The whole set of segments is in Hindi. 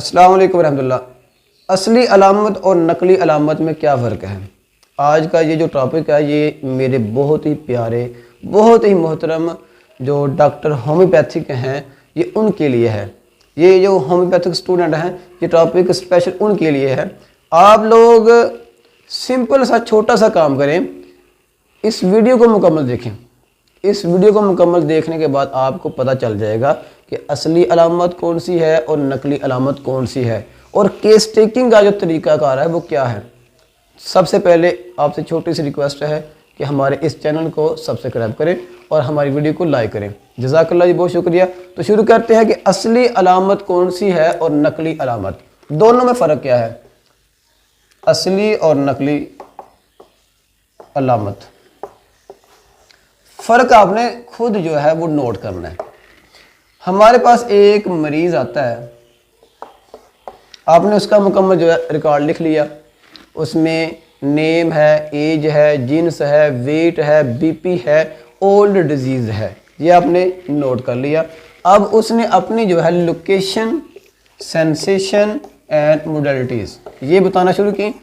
अस्सलाम वालेकुम रहमतुल्लाह। असली अलामत और नकली अलामत में क्या फ़र्क है? आज का ये जो टॉपिक है ये मेरे बहुत ही प्यारे, बहुत ही मोहतरम जो डॉक्टर होम्योपैथिक हैं ये उनके लिए है। ये जो होम्योपैथिक स्टूडेंट हैं ये टॉपिक स्पेशल उनके लिए है। आप लोग सिंपल सा छोटा सा काम करें, इस वीडियो को मुकम्मल देखें। इस वीडियो को मुकम्मल देखने के बाद आपको पता चल जाएगा कि असली अलामत कौन सी है और नकली अलामत कौन सी है और केस टेकिंग का जो तरीक़ाकार है वो क्या है। सबसे पहले आपसे छोटी सी रिक्वेस्ट है कि हमारे इस चैनल को सब्सक्राइब करें और हमारी वीडियो को लाइक करें। जज़ाकल्लाह जी, बहुत शुक्रिया। तो शुरू करते हैं कि असली अलामत कौन सी है और नकली अलामत, दोनों में फ़र्क क्या है। असली और नकली अलामत, फ़र्क आपने खुद जो है वो नोट करना है। हमारे पास एक मरीज़ आता है, आपने उसका मुकम्मल जो है रिकॉर्ड लिख लिया, उसमें नेम है, एज है, जिन्स है, वेट है, बीपी है, ओल्ड डिजीज़ है, ये आपने नोट कर लिया। अब उसने अपनी जो है लोकेशन, सेंसेशन एंड मोडालिटीज़ ये बताना शुरू की।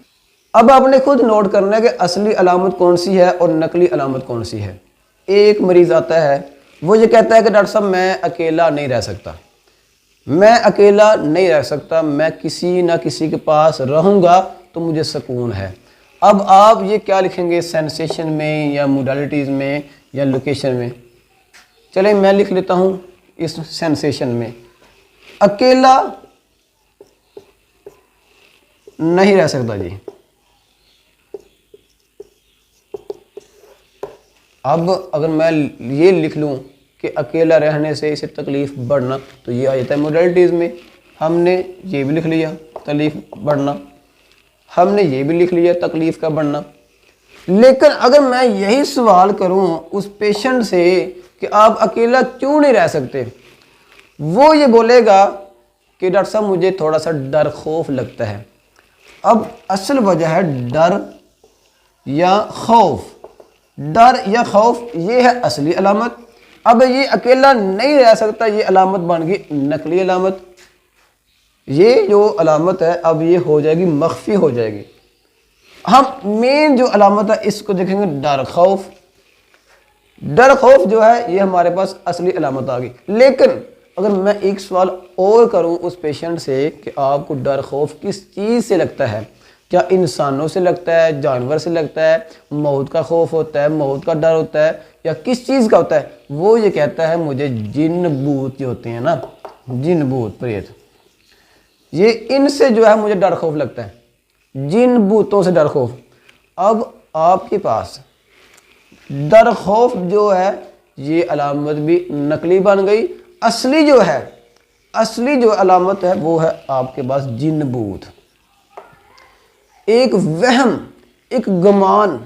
अब आपने खुद नोट करना है कि असली अलामत कौन सी है और नकली अलामत कौन सी है। एक मरीज़ आता है, वो ये कहता है कि डॉक्टर साहब मैं अकेला नहीं रह सकता, मैं अकेला नहीं रह सकता, मैं किसी ना किसी के पास रहूँगा तो मुझे सुकून है। अब आप ये क्या लिखेंगे, सेंसेशन में या मोडालिटीज़ में या लोकेशन में? चलें मैं लिख लेता हूँ इस सेंसेशन में, अकेला नहीं रह सकता जी। अब अगर मैं ये लिख लूँ कि अकेला रहने से इसे तकलीफ़ बढ़ना, तो ये आ जाता है मोडालिटीज़ में। हमने ये भी लिख लिया तकलीफ़ बढ़ना, हमने ये भी लिख लिया तकलीफ़ का बढ़ना। लेकिन अगर मैं यही सवाल करूँ उस पेशेंट से कि आप अकेला क्यों नहीं रह सकते, वो ये बोलेगा कि डॉक्टर साहब मुझे थोड़ा सा डर खौफ लगता है। अब असल वजह है डर या खौफ, डर या खौफ ये है असली अलामत। अब ये अकेला नहीं रह सकता, ये अलामत बन गई नकली अलामत। ये जो अलामत है अब ये हो जाएगी मख्फी हो जाएगी। हम मेन जो अलामत है इसको देखेंगे डर खौफ। डर खौफ जो है ये हमारे पास असली अलामत आ गई। लेकिन अगर मैं एक सवाल और करूं उस पेशेंट से कि आपको डर खौफ किस चीज़ से लगता है, क्या इंसानों से लगता है, जानवर से लगता है, मौत का खौफ होता है, मौत का डर होता है, या किस चीज़ का होता है, वो ये कहता है मुझे जिन भूत जो होते हैं ना, जिन भूत प्रेत, ये इनसे जो है मुझे डर खौफ लगता है, जिन भूतों से डर खौफ। अब आपके पास डर खौफ जो है ये अलामत भी नकली बन गई। असली जो है, असली जो अलामत है वो है आपके पास जिन भूत। एक वहम, एक गुमान,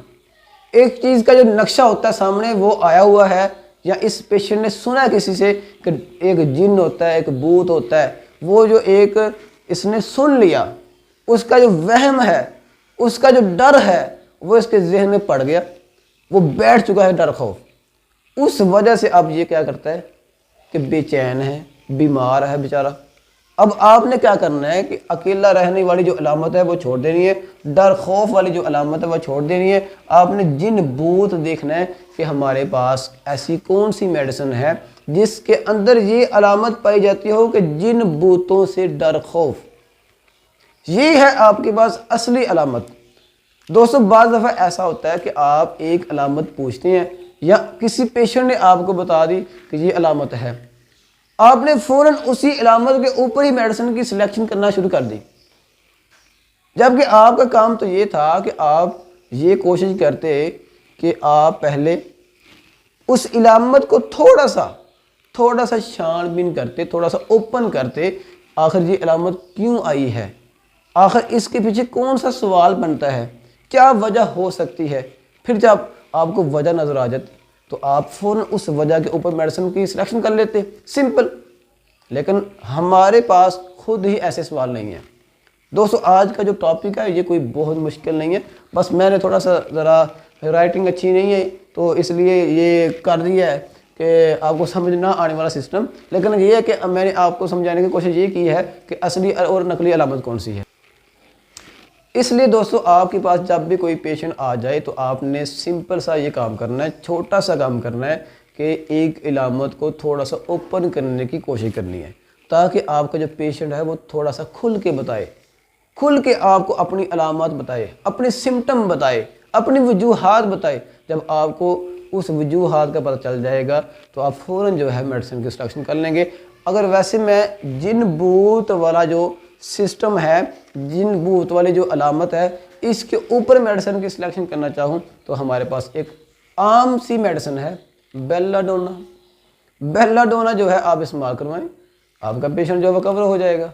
एक चीज़ का जो नक्शा होता है सामने वो आया हुआ है, या इस पेशेंट ने सुना किसी से कि एक जिन होता है, एक भूत होता है, वो जो एक इसने सुन लिया, उसका जो वहम है, उसका जो डर है वो इसके जहन में पड़ गया, वो बैठ चुका है डर खौफ। उस वजह से अब ये क्या करता है कि बेचैन है, बीमार है बेचारा। अब आपने क्या करना है कि अकेला रहने वाली जो अलामत है वो छोड़ देनी है, डर खौफ वाली जो अलामत है वो छोड़ देनी है। आपने जिन भूत देखना है कि हमारे पास ऐसी कौन सी मेडिसिन है जिसके अंदर ये अलामत पाई जाती हो कि जिन भूतों से डर खौफ। ये है आपके पास असली अलामत। दोस्तों बाज़ दफ़ा ऐसा होता है कि आप एक अलामत पूछते हैं या किसी पेशेंट ने आपको बता दी कि ये अलामत है, आपने फ़ौरन उसी अलामत के ऊपर ही मेडिसिन की सिलेक्शन करना शुरू कर दी, जबकि आपका काम तो ये था कि आप ये कोशिश करते कि आप पहले उस अलामत को थोड़ा सा छानबीन करते, थोड़ा सा ओपन करते, आखिर ये अलामत क्यों आई है, आखिर इसके पीछे कौन सा सवाल बनता है, क्या वजह हो सकती है। फिर जब आपको वजह नज़र आ जाती तो आप फ़ौरन उस वजह के ऊपर मेडिसिन की सिलेक्शन कर लेते, सिंपल। लेकिन हमारे पास खुद ही ऐसे सवाल नहीं है। दोस्तों आज का जो टॉपिक है ये कोई बहुत मुश्किल नहीं है, बस मैंने थोड़ा सा ज़रा राइटिंग अच्छी नहीं है तो इसलिए ये कर दिया है कि आपको समझ ना आने वाला सिस्टम, लेकिन ये है कि मैंने आपको समझाने की कोशिश ये की है कि असली और नकली अलामत कौन सी है। इसलिए दोस्तों आपके पास जब भी कोई पेशेंट आ जाए तो आपने सिंपल सा ये काम करना है, छोटा सा काम करना है कि एक इलामत को थोड़ा सा ओपन करने की कोशिश करनी है, ताकि आपका जो पेशेंट है वो थोड़ा सा खुल के बताए, खुल के आपको अपनी अलामत बताए, अपने सिम्टम बताए, अपनी वजूहात बताए। जब आपको उस वजूहात का पता चल जाएगा तो आप फ़ौरन जो है मेडिसिन की सिलेक्शन कर लेंगे। अगर वैसे मैं जिन भूत वाला जो सिस्टम है, जिन भूत वाली जो अलामत है, इसके ऊपर मेडिसिन की सिलेक्शन करना चाहूँ तो हमारे पास एक आम सी मेडिसिन है, बेलाडोना। बेलाडोना जो है आप इस्तेमाल करवाएं, आपका पेशेंट जो है कवर हो जाएगा।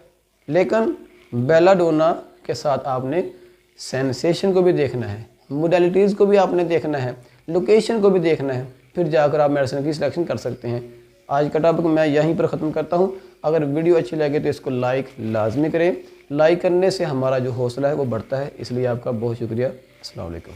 लेकिन बेलाडोना के साथ आपने सेंसेशन को भी देखना है, मोडेलिटीज़ को भी आपने देखना है, लोकेशन को भी देखना है, फिर जाकर आप मेडिसिन की सिलेक्शन कर सकते हैं। आज का टॉपिक मैं यहीं पर ख़त्म करता हूं। अगर वीडियो अच्छी लगे तो इसको लाइक लाजमी करें। लाइक करने से हमारा जो हौसला है वो बढ़ता है, इसलिए आपका बहुत शुक्रिया। अस्सलाम वालेकुम।